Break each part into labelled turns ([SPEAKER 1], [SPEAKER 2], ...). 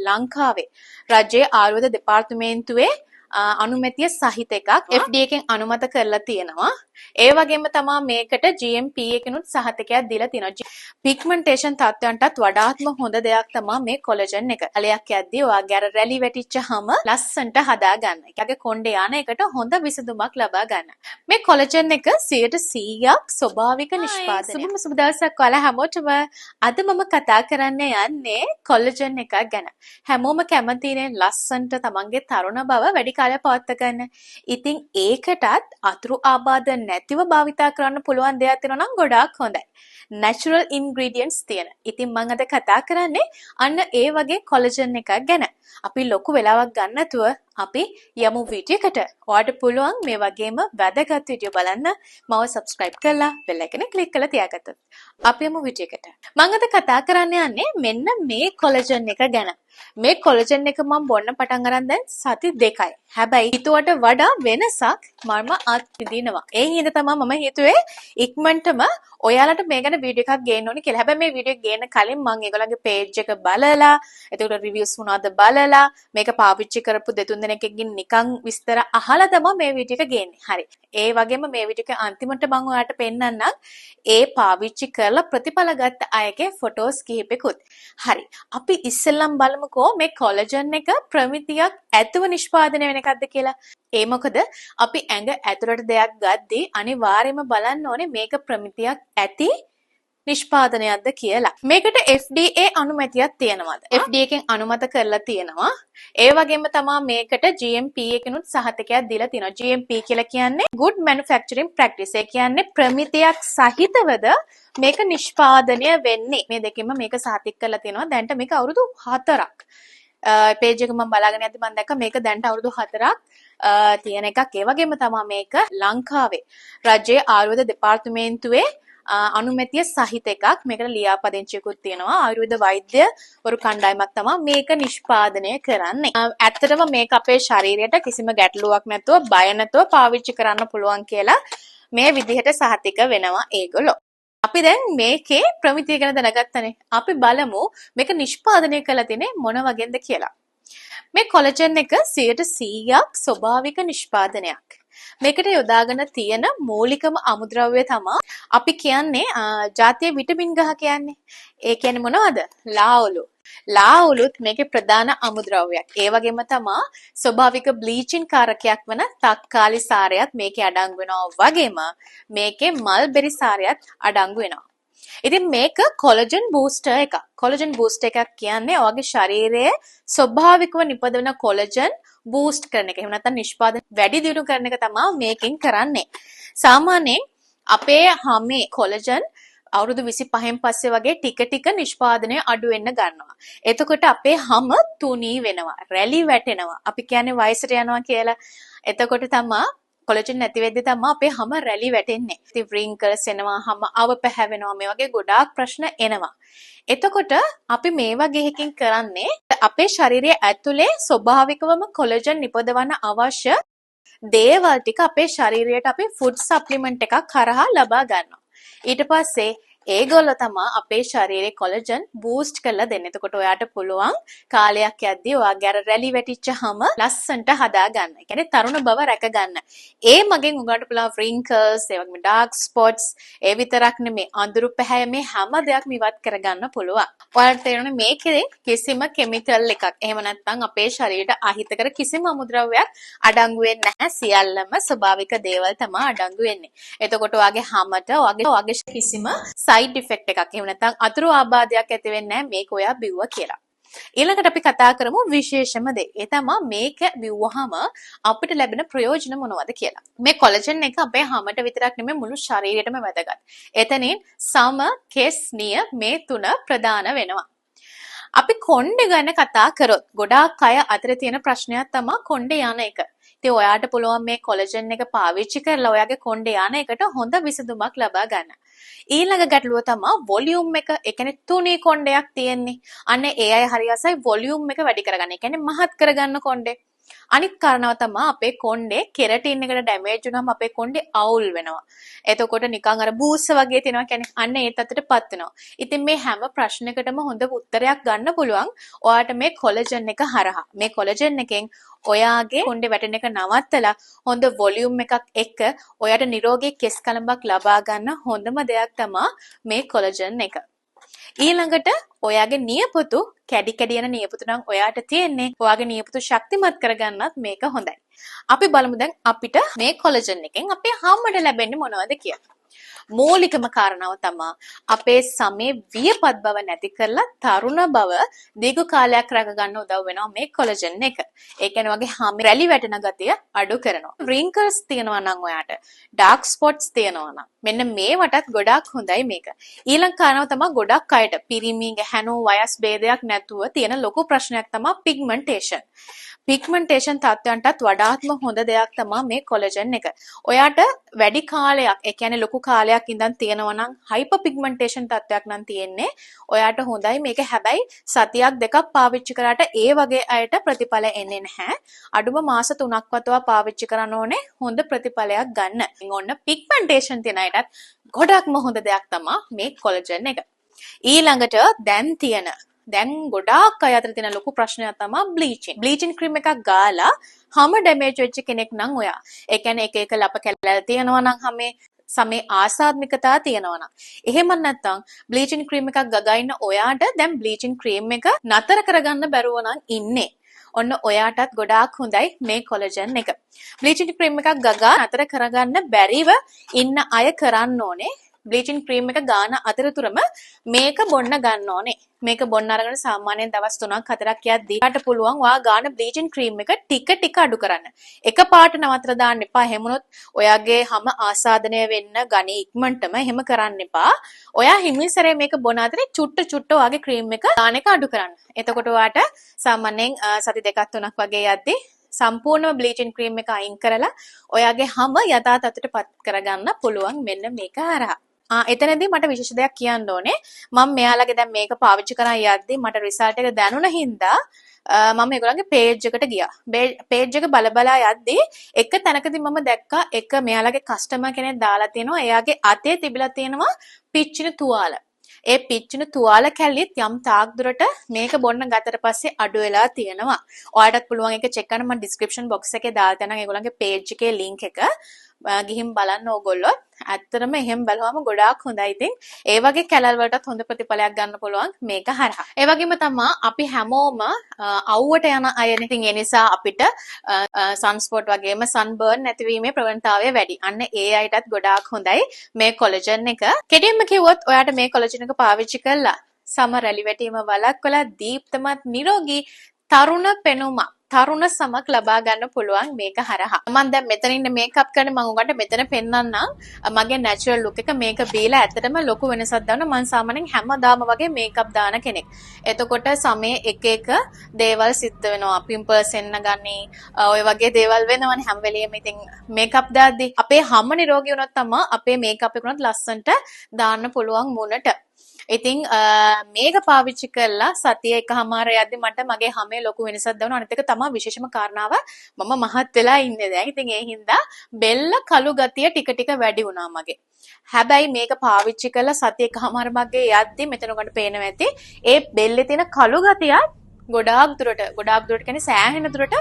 [SPEAKER 1] ලංකාවේ රජයේ ආයුර්වේද දෙපාර්තමේන්තුවේ අනුමැතිය සහිත එකක් FDA එකෙන් අනුමත කරලා තියෙනවා. ඒ වගේම තමයි මේකට GMP එකනුත් සහතිකයක් දීලා තියෙනවා. පිග්මන්ටේෂන් තත්ත්වයන්ටත් වඩාත්ම හොඳ දෙයක් තමයි මේ කොලජන් එක. අලයක් යද්දී ඔයාගේ අර රැලි වැටිච්චහම ලස්සනට හදා ගන්න. ඒකගේ කොණ්ඩේ යන එකට හොඳ විසඳුමක් ලබා ගන්න. මේ කොලජන් එක 100%ක් ස්වභාවික නිෂ්පාදනයක්. සුබ දවසක් ඔයාලා හැමෝටම. අද මම කතා කරන්න යන්නේ කොලජන් එකක් ගැන. හැමෝම කැමතිනේ ලස්සනට තමන්ගේ තරුණ බව වැඩි කාලයක් පවත්වා ගන්න. ඉතින් ඒකටත් අතුරු ආබාධ නැතිව භාවිතා කරන්න පුළුවන් දෙයක් තියෙනවා නම් ගොඩාක් හොඳයි. natural ingredients තියෙන. ඉතින් මම අද කතා කරන්නේ අන්න ඒ වගේ කොලජන් එකක් ගැන. අපි ලොකු වෙලාවක් ගන්න නැතුව අපි යමු වීඩියෝ එකට. ඔයාලට පුළුවන් මේ වගේම වැදගත් වීඩියෝ බලන්න මම subscribe කරලා bell icon click කරලා තියාගත්තොත්. අපි යමු වීඩියෝ එකට. මම අද කතා කරන්න යන්නේ මෙන්න මේ කොලජන් එක ගැන. මේ කොලජන් එක මම බොන්න පටන් අරන් දැන් සති 2යි. හැබැයි හිතුවට වඩා වෙනසක් මම අත්විඳිනවා. ඒ හින්දා තමයි මම හිතුවේ ඉක්මනටම ඔයාලට මේ ගැන වීඩියෝ එකක් ගේන්න ඕනේ කියලා. හැබැයි මේ වීඩියෝ ගේන්න කලින් මම ඒගොල්ලන්ගේ page එක බලලා, එතකොට reviews මොනවද බලලා, මේක පාවිච්චි කරපු දෙතුන් දෙනෙක්ගෙන් නිකන් විස්තර අහලා තමයි මේ වීඩියෝ එක ගේන්නේ. හරි. ඒ වගේම මේ වීඩියෝ එක අන්තිමට මම ඔයාලට පෙන්නන්නම් ඒ පාවිච්චි කරලා ප්‍රතිඵල ගත්ත අයගේ ෆොටෝස් කිහිපෙකුත්. හරි. අපි ඉස්සෙල්ලම බලමුකෝ මේ කොලජන් එක ප්‍රමිතියක් ඇතුව නිෂ්පාදනය වෙන එකක්ද කියලා. ඒ මොකද අපි ඇඟ ඇතුළට දෙයක් ගද්දී අනිවාර්යයෙන්ම බලන්න ඕනේ මේක ප්‍රමිතියක් ඇති නිෂ්පාදනයක්ද කියලා. මේකට FDA අනුමැතියක් තියෙනවද? FDA එකෙන් අනුමත කරලා තියෙනවා. ඒ වගේම තමයි මේකට GMP එකනුත් සහතිකයක් දීලා තියෙනවා. GMP කියලා කියන්නේ good manufacturing practice. ඒ කියන්නේ ප්‍රමිතියක් සහිතවද මේක නිෂ්පාදනය වෙන්නේ. මේ දෙකෙන්ම මේක සහතික කරලා තියෙනවා. දැන්ට මේක අවුරුදු 4ක්. page එක මම බලාගෙන යද්දි මම දැක්කා මේක දැන්ට අවුරුදු 4ක් තියෙන එකක්. ඒ වගේම තමයි මේක ලංකාවේ රජයේ ආයුර්වේද දෙපාර්තමේන්තුවේ අනුමැතිය සහිත එකක්. මේකට ලියාපදිංචියකුත් තියෙනවා. ආයුර්වේද වෛද්‍යවරු කණ්ඩායමක් තමයි මේක නිෂ්පාදනය කරන්නේ. ඇත්තටම මේක අපේ ශරීරයට කිසිම ගැටලුවක් නැතුව බය නැතුව පාවිච්චි කරන්න පුළුවන් කියලා මේ විදිහට සහතික වෙනවා ඒගොල්ලෝ. අපි දැන් මේකේ ප්‍රමිතිය ගැන දැනගත්තනේ. අපි බලමු මේක නිෂ්පාදනය කරලා තියෙන්නේ මොන වගේද කියලා. මේ කොලජන් එක 100%ක් ස්වභාවික නිෂ්පාදනයක්. මේකට යොදාගෙන තියෙන මූලිකම අමුද්‍රව්‍ය තමයි අපි කියන්නේ ජාතිය විටමින් ගහ කියන්නේ. ඒ කියන්නේ මොනවද? ලාවුලු. ලාවුලුත් මේකේ ප්‍රධාන අමුද්‍රව්‍යයක්. ඒ වගේම තමයි ස්වභාවික බ්ලීචින් කාරකයක් වන තක්කාලි සාරයත් මේකේ අඩංගු වෙනවා. වගේම මේකේ මල්බෙරි සාරයත් අඩංගු වෙනවා. ඉතින් මේක කොලජන් බූස්ටර් එකක්. කොලජන් බූස්ටර් එකක් කියන්නේ ඔයාගේ ශරීරයේ ස්වභාවිකව නිපදවන කොලජන් බූස්ට් කරන එක. එහෙම නැත්නම් නිෂ්පාදනය වැඩි දියුණු කරන එක තමයි මේකෙන් කරන්නේ. සාමාන්‍යයෙන් අපේ හැමේ කොලජන් අවුරුදු 25න් පස්සේ වගේ ටික ටික නිෂ්පාදනය අඩු වෙන්න ගන්නවා. එතකොට අපේ හැම තුනී වෙනවා. රැලි වැටෙනවා. අපි කියන්නේ වයසට යනවා කියලා. එතකොට තමයි කොලජන් නැති වෙද්දී තමයි අපේ හැම රැලි වැටෙන්නේ. ඉතින් wrinkles එනවා, හැම අව පැහැවෙනවා. මේ වගේ ගොඩාක් ප්‍රශ්න එනවා. එතකොට අපි මේ වගේ එකකින් කරන්නේ අපේ ශරීරයේ ඇතුලේ ස්වභාවිකවම කොලජන් නිපදවන්න අවශ්‍ය දේවල් ටික අපේ ශරීරයට අපි ෆුඩ් සප්ලිමන්ට් එකක් කරහා ලබා ගන්නවා. ඊට පස්සේ ඒගොල්ලෝ තමයි අපේ ශරීරයේ කොලජන් බූස්ට් කරලා දෙන්නේ. එතකොට ඔයාට පුළුවන් කාලයක් යද්දී ඔයාගේ අර රැලි වැටිච්චහම ලස්සනට හදා ගන්න. ඒ කියන්නේ තරුණ බව රැක ගන්න. ඒ මගෙන් උගන්ට පුළුවන් wrinkles, ඒ වගේම dark spots, ඒ විතරක් නෙමෙයි අඳුරු පැහැය මේ හැම දෙයක්ම ඉවත් කරගන්න පුළුවන්. ඔයාලට තේරෙන්නේ මේකේ කිසිම කිමිකල් එකක්. එහෙම නැත්නම් අපේ ශරීරයට අහිතකර කිසිම අමුද්‍රව්‍යයක් අඩංගු වෙන්නේ නැහැ. සියල්ලම ස්වභාවික දේවල් තමයි අඩංගු වෙන්නේ. එතකොට ඔයාගේ හැමත ඔයාගේ කිසිම side effect එකක් එහෙම නැත්නම් අතුරු ආබාධයක් ඇති වෙන්නේ නැහැ මේක ඔයා බිව්වා කියලා. ඊළඟට අපි කතා කරමු විශේෂම දේ. ඒ තමයි මේක බිව්වහම අපිට ලැබෙන ප්‍රයෝජන මොනවද කියලා. මේ කොලජන් එක අපේ හැමත විතරක් නෙමෙයි මුළු ශරීරයටම වැදගත්. එතනින් සම, කෙස්, නිය මේ තුන ප්‍රධාන වෙනවා. අපි කොණ්ඩේ ගැන කතා කරොත් ගොඩාක් අය අතර තියෙන ප්‍රශ්නයක් තමයි කොණ්ඩේ යන එක. ඉතින් ඔයාට පුළුවන් මේ කොලජන් එක පාවිච්චි කරලා ඔයාගේ කොණ්ඩේ යන එකට හොඳ විසඳුමක් ලබා ගන්න. ඊළඟ ගැටලුව තමයි වොලියුම් එක. ඒ කියන්නේ තුනී කොණ්ඩයක් තියෙන්නේ. අන්න ඒ අය හරි අසයි වොලියුම් එක වැඩි කරගන්න. ඒ කියන්නේ මහත් කරගන්න කොණ්ඩේ. අනිත් කාරණාව තමයි අපේ කොණ්ඩේ කෙරටින් එකට ඩැමේජ් වුනහම අපේ කොණ්ඩේ අවුල් වෙනවා. එතකොට නිකන් අර බූස්ස වගේ තියෙනවා කියන්නේ අන්න ඒ තත්ත්වයටපත් වෙනවා. ඉතින් මේ හැම ප්‍රශ්නයකටම හොඳ උත්තරයක් ගන්න පුළුවන් ඔයාට මේ කොලජන් එක හරහා. මේ කොලජන් එකෙන් ඔයාගේ කොණ්ඩේ වැටෙන එක නවත්තලා හොඳ වොලියුම් එකක් එක්ක ඔයාට නිරෝගී කෙස් කලඹක් ලබා ගන්න හොඳම දෙයක් තමයි මේ කොලජන් එක. ඊළඟට ඔයාගේ නියපොතු කැඩි කැඩි යන නියපොතු නම් ඔයාට තියෙන්නේ ඔයාගේ නියපොතු ශක්තිමත් කරගන්නත් මේක හොඳයි. අපි බලමු දැන් අපිට මේ කොලජන් එකෙන් අපේ හම්මට ලැබෙන්නේ මොනවද කියලා. මූලිකම කාරණාව තමයි අපේ සමේ වියපත් බව නැති කරලා තරුණ බව දීර්ඝ කාලයක් රැක ගන්න උදව් වෙනවා මේ කොලජන් එක. ඒ කියන්නේ වගේ හැම රැලි වැටෙන ගතිය අඩු කරනවා. wrinkles තියෙනවා නම් ඔයාට dark spots තියෙනවා නම් මෙන්න මේවටත් ගොඩාක් හොඳයි මේක. ඊළඟ කාරණාව තමයි ගොඩක් අයට පිරිමි ගැහැණු වයස් ભેදයක් නැතුව තියෙන ලොකු ප්‍රශ්නයක් තමයි pigmentation. පිග්මන්ටේෂන් තත්ත්වයන්ටත් වඩාත්ම හොඳ දෙයක් තමයි මේ කොලජන් එක. ඔයාට වැඩි කාලයක්, ඒ කියන්නේ ලොකු කාලයක් ඉඳන් තියෙනවා නම් හයිපර් පිග්මන්ටේෂන් තත්ත්වයක් නම් තියෙන්නේ. ඔයාට හොඳයි මේක. හැබැයි සතියක් දෙකක් පාවිච්චි කරාට ඒ වගේ අයට ප්‍රතිඵල එන්නේ නැහැ. අඩුම මාස 3ක් වතවා පාවිච්චි කරන්න ඕනේ හොඳ ප්‍රතිඵලයක් ගන්න. ඔන්න පිග්මන්ටේෂන් තියෙන අයටත් ගොඩක්ම හොඳ දෙයක් තමයි මේ කොලජන් එක. ඊළඟට දැන් ගොඩාක් අය අතර තියෙන ලොකු ප්‍රශ්නයක් තමයි බ්ලීචින්. බ්ලීචින් ක්‍රීම් එකක් ගාලා හැම ඩැමේජ් වෙච්ච කෙනෙක් නම් ඔයා. ඒ කියන්නේ එක එක ලප කැල්ල තියෙනවා නම් හැමේ සමේ ආසාත්මිකතාව තියෙනවා නම්. එහෙම නැත්නම් බ්ලීචින් ක්‍රීම් එකක් ගගා ඉන්න ඔයාට දැන් බ්ලීචින් ක්‍රීම් එක නතර කරගන්න බැරුව නම් ඉන්නේ. ඔන්න ඔයාටත් ගොඩාක් හොඳයි මේ කොලජන් එක. බ්ලීචින් ක්‍රීම් එකක් ගගා නතර කරගන්න බැරිව ඉන්න අය කරන්න ඕනේ බ්ලීචින් ක්‍රීම් එක ගාන අතරතුරම මේක බොන්න ගන්න ඕනේ. මේක බොන්න අරගෙන සාමාන්‍යයෙන් දවස් 3ක් 4ක් යද්දී යාට පුළුවන් ඔයා ගාන බ්ලීචින් ක්‍රීම් එක ටික අඩු කරන්න. එකපාරට නවත්තලා දාන්න එපා. එහෙමනොත් ඔයාගේ හැම ආසාදනය වෙන්න ගණී ඉක්මනටම එහෙම කරන්න එපා. ඔයා හිමින්සරේ මේක බොන අතරේ චුට්ට ඔයාගේ ක්‍රීම් එක දාන එක අඩු කරන්න. එතකොට ඔයාට සාමාන්‍යයෙන් සති 2ක් 3ක් වගේ යද්දී සම්පූර්ණම බ්ලීචින් ක්‍රීම් එක අයින් කරලා ඔයාගේ හැම යථා තත්ත්වයටපත් කරගන්න පුළුවන් මෙන්න මේක හරහා. එතනදී මට විශේෂ දෙයක් කියන්න ඕනේ. මම මෙයාලගේ දැන් මේක පාවිච්චි කරන් යද්දී මට රිසල්ට් එක දැනුණ හින්දා මම ඒගොල්ලන්ගේ පේජ් එකට ගියා. පේජ් එක බලා යද්දී එක තැනකදී මම දැක්කා එක මෙයාලගේ කස්ටමර් කෙනෙක් දාලා තියෙනවා. එයාගේ අතේ තිබිලා තියෙනවා පිච්චින තුවාල. ඒ පිච්චින තුවාල කැල්ලිත් යම් තාක් දුරට මේක බොන්න ගතට පස්සේ අඩු වෙලා තියෙනවා. ඔයාලටත් පුළුවන් ඒක චෙක් කරන්න. මම ඩිස්ක්‍රිප්ෂන් බොක්ස් එකේ දාලා තනනම් ඒගොල්ලන්ගේ පේජ් එකේ ලින්ක් එක ගිහින් බලන්න ඕගොල්ලෝ. ඇත්තටම එහෙම බලුවම ගොඩාක් හොඳයි. ඉතින් ඒ වගේ කැලල් වලටත් හොඳ ප්‍රතිඵලයක් ගන්න පුළුවන් මේක හරහා. ඒ වගේම තමයි අපි හැමෝම අවුවට යන අයනේ. ඉතින් ඒ නිසා අපිට සන්ස්පොට් වගේම සන්බර්න් නැතිවීමේ ප්‍රවණතාවය වැඩි. අන්න ඒ අයටත් ගොඩාක් හොඳයි මේ කොලජන් එක. කෙටින්ම කිව්වොත් ඔයාට මේ කොලජන් එක පාවිච්චි කළා සම රැලි වැටීම වළක්වලා දීප්තමත් නිරෝගී තරුණ පෙනුමක් තරුණ සමක් ලබා ගන්න පුළුවන් මේක හරහා. මම දැන් මෙතන ඉන්න මේකප් කරන මම උගන්ට මෙතන පෙන්නන්නම් මගේ නැචරල් ලුක් එක. මේක බීලා ඇත්තටම ලොකු වෙනසක් දානවා. මම සාමාන්‍යයෙන් හැමදාම වගේ මේකප් දාන කෙනෙක්. එතකොට සමේ එක දේවල් සිද්ධ වෙනවා. පිම්පල්ස් එන්න ගන්නේ ඔය වගේ දේවල් වෙනවනේ හැම වෙලෙම. ඉතින් මේකප් දාද්දි අපේ හැම නිරෝගී වුණොත් තමයි අපේ මේකප් එක උනත් ලස්සනට දාන්න පුළුවන් මුණට. ඉතින් මේක පාවිච්චි කරලා සතිය එකමාර යද්දි මට මගේ හැමේ ලොකු වෙනසක් දැනුණා. අනිත් එක තමයි විශේෂම කාරණාව මම මහත් වෙලා ඉන්නේ දැන්. ඉතින් ඒ හින්දා බෙල්ල කළු ගතිය ටික වැඩි වුණා මගේ. හැබැයි මේක පාවිච්චි කරලා සතිය එකමාර මගේ යද්දි මෙතන උගන්ට පේනවා ඇති ඒ බෙල්ලේ තියෙන කළු ගතියත් ගොඩාක් දුරට කියන්නේ සෑහෙන දුරට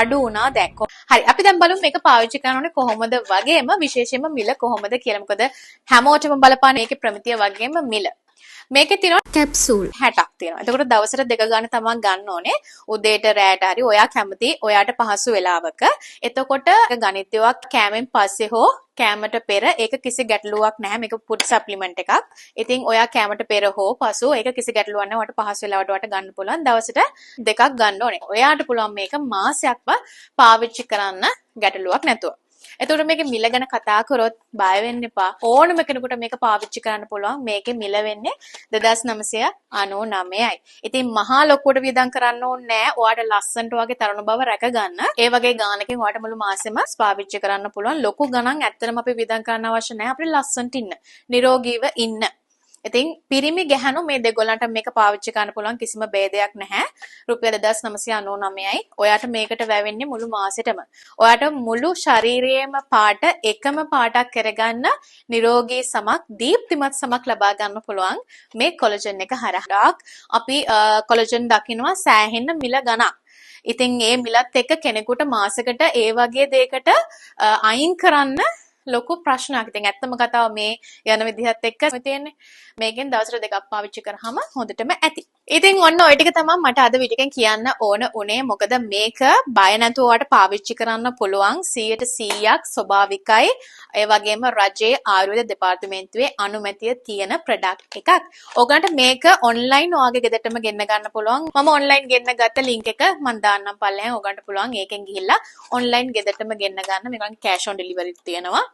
[SPEAKER 1] අඩු වුණා දැන්. හරි අපි දැන් බලමු මේක පාවිච්චි කරනෝනේ කොහොමද වගේම විශේෂයෙන්ම මිල කොහොමද කියලා. මොකද හැමෝටම බලපාන මේකේ ප්‍රමිතිය වගේම මිල. මේකේ තියෙනවා කැප්සූල් 60ක් තියෙනවා. එතකොට දවසට 2 ගන්න තමයි ගන්න ඕනේ. උදේට රැයට හරි ඔයා කැමති ඔයාට පහසු වෙලාවක. එතකොට ගණිතයවා කෑමෙන් පස්සේ හෝ කෑමට පෙර ඒක කිසි ගැටලුවක් නැහැ. මේක ෆුඩ් සප්ලිමන්ට් එකක්. ඉතින් ඔයා කෑමට පෙර හෝ පසු ඒක කිසි ගැටලුවක් නැහැ. ඔයාට පහසු වෙලාවට ඔයාට ගන්න පුළුවන්. දවසට 2ක් ගන්න ඕනේ. ඔයාට පුළුවන් මේක මාසයක්ව පාවිච්චි කරන්න ගැටලුවක් නැතුව. එතකොට මේකේ මිල ගැන කතා කරොත් බය වෙන්න එපා. ඕනම කෙනෙකුට මේක පාවිච්චි කරන්න පුළුවන්. මේකේ මිල වෙන්නේ 2999යි. ඉතින් මහා ලොකුවට වියදම් කරන්න ඕනේ නැහැ. ඔයාට ලස්සනට වගේ තරුණ බව රැක ගන්න. ඒ වගේ ගානකින් ඔයාට මුළු මාසෙම පාවිච්චි කරන්න පුළුවන්. ලොකු ගණන් ඇත්තටම අපි වියදම් කරන්න අවශ්‍ය නැහැ. අපිට ලස්සනට ඉන්න. නිරෝගීව ඉන්න. ඉතින් පිරිමි ගැහණු මේ දෙගොල්ලන්ට මේක පාවිච්චි කරන්න පුළුවන් කිසිම ભેදයක් නැහැ. රුපියල් 2999යි. ඔයාට මේකට වැවෙන්නේ මුළු මාසෙටම. ඔයාට මුළු ශරීරයේම පාට එකම පාටක් කරගන්න නිරෝගී සමක් දීප්තිමත් සමක් ලබා ගන්න පුළුවන් මේ කොලජන් එක හරහා. අපි කොලජන් දකිනවා සෑහෙන මිල ගණන්. ඉතින් ඒ මිලත් එක්ක කෙනෙකුට මාසෙකට ඒ වගේ දෙයකට අයින් කරන්න ලොකු ප්‍රශ්නයක්. ඉතින් ඇත්තම කතාව මේ යන විදිහත් එක්ක තියෙන්නේ. මේකෙන් දවසට දෙකක් පාවිච්චි කරාම හොඳටම ඇති. ඉතින් ඔන්න ඔය ටික තමයි මට අද වීඩියෝ එකෙන් කියන්න ඕන උනේ. මොකද මේක බය නැතුව ඔයාලට පාවිච්චි කරන්න පුළුවන් 100%ක් ස්වභාවිකයි. ඒ වගේම රජයේ ආයුර්වේද දෙපාර්තමේන්තුවේ අනුමැතිය තියෙන ප්‍රොඩක්ට් එකක්. ඔයගන්ට මේක ඔන්ලයින් ඔයාගේ ගෙදරටම ගෙන්න ගන්න පුළුවන්. මම ඔන්ලයින් ගෙන්න ගත්ත ලින්ක් එක මම දාන්නම් පල්ලෙහාන්. ඔයගන්ට පුළුවන් ඒකෙන් ගිහිල්ලා ඔන්ලයින් ගෙදරටම ගෙන්න ගන්න. මේකෙන් කෑෂ් ඔන් ඩෙලිවරි තියෙනවා.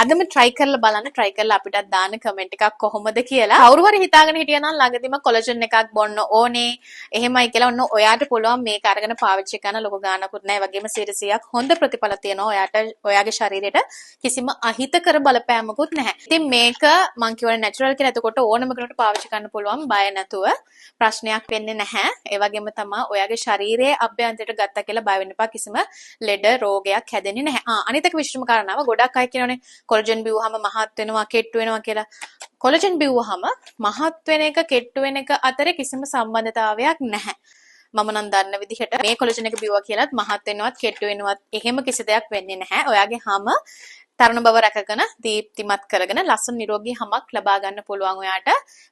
[SPEAKER 1] අදම try කරලා බලන්න try කරලා අපිටත් දාන්න කමෙන්ට් එකක් කොහොමද කියලා. කවුරු හරි හිතාගෙන හිටියා නම් ළඟදිම කොලජන් එකක් බොන්න ඕනේ. එහෙමයි කියලා ඔන්න ඔයාට පුළුවන් මේක අරගෙන පාවිච්චි කරන්න ලොකු ගාණකුත් නැහැ. වගේම 100%ක් හොඳ ප්‍රතිඵල තියෙනවා. ඔයාට ඔයාගේ ශරීරයට කිසිම අහිතකර බලපෑමකුත් නැහැ. ඉතින් මේක මං කියවනේ natural කියලා. එතකොට ඕනම කෙනෙකුට පාවිච්චි කරන්න පුළුවන් බය නැතුව. ප්‍රශ්නයක් වෙන්නේ නැහැ. ඒ වගේම තමයි ඔයාගේ ශරීරයේ අභ්‍යන්තරයට ගත්තා කියලා බය වෙන්න එපා. කිසිම ලෙඩ රෝගයක් හැදෙන්නේ නැහැ. අනිත් එක විශේෂම කාරණාව ගොඩක් අය කියනවානේ කොලජන් බිව්වහම මහත් වෙනවා කෙට්ටු වෙනවා කියලා. කොලජන් බිව්වහම මහත් වෙන එක කෙට්ටු වෙන එක අතර කිසිම සම්බන්ධතාවයක් නැහැ. මම නම් දන්න විදිහට මේ කොලජන් එක බිව්වා කියලාත් මහත් වෙනවත් කෙට්ටු වෙනවත් එහෙම කිසි දෙයක් වෙන්නේ නැහැ. ඔයාගේ හැම තරුණ බව රැකගෙන දීප්තිමත් කරගෙන ලස්සන නිරෝගී හමක් ලබා ගන්න පුළුවන් ඔයාට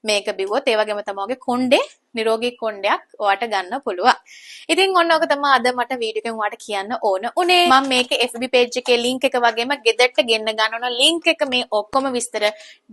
[SPEAKER 1] මේක බිව්වොත්. ඒ වගේම තමයි ඔයාගේ කොණ්ඩේ නිරෝගී කොණ්ඩයක් ඔයාට ගන්න පුළුවන්. ඉතින් ඔන්න ඔක තමයි අද මට වීඩියෝ එකෙන් ඔයාට කියන්න ඕන උනේ. මම මේකේ FB page එකේ link එක වගේම ගෙදරට ගෙන්න ගන්න ඕන link එක මේ ඔක්කොම විස්තර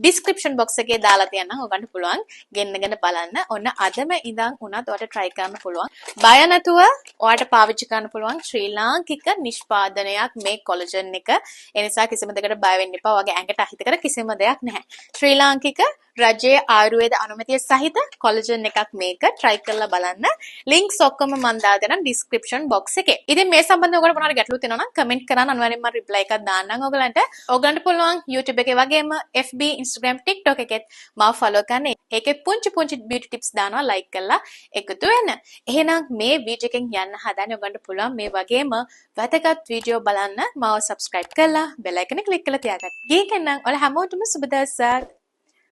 [SPEAKER 1] description box එකේ දාලා තියන්නම්. ඔයගන්ට පුළුවන් ගෙන්නගෙන බලන්න. ඔන්න අදම ඉඳන් උනත් ඔයාට try කරන්න පුළුවන්. බය නැතුව ඔයාට පාවිච්චි කරන්න පුළුවන් ශ්‍රී ලාංකික නිෂ්පාදනයක් මේ කොලජන් එක. ඒ නිසා කිසිම දෙයකට බය වෙන්න එපා. ඔයාගේ ඇඟට අහිත කර කිසිම දෙයක් නැහැ. ශ්‍රී ලාංකික රජයේ ආයුර්වේද අනුමැතිය සහිත කොලජන් එකක් මේක try කරලා බලන්න. links ඔක්කොම මම දාලා දෙනවා description box එකේ. ඉතින් මේ සම්බන්ධව ඔයගොල්ලෝ මොනවාරි ගැටලු තියෙනවා නම් comment කරන්න අනිවාර්යෙන්ම මම reply එකක් දාන්නම් ඔයගලන්ට. ඔයගලන්ට පුළුවන් YouTube එකේ වගේම FB Instagram TikTok එකෙත් මාව follow කරන්න. ඒකේ පුංචි beauty tips දානවා like කරලා එකතු වෙන්න. එහෙනම් මේ වීඩියෝ එකෙන් යන්න හදන්නේ ඔයගලන්ට පුළුවන් මේ වගේම වැදගත් වීඩියෝ බලන්න මාව subscribe කරලා bell icon එක click කරලා තියාගන්න. ඒකෙන් නම් ඔයාලා හැමෝටම සුබ දවසක්.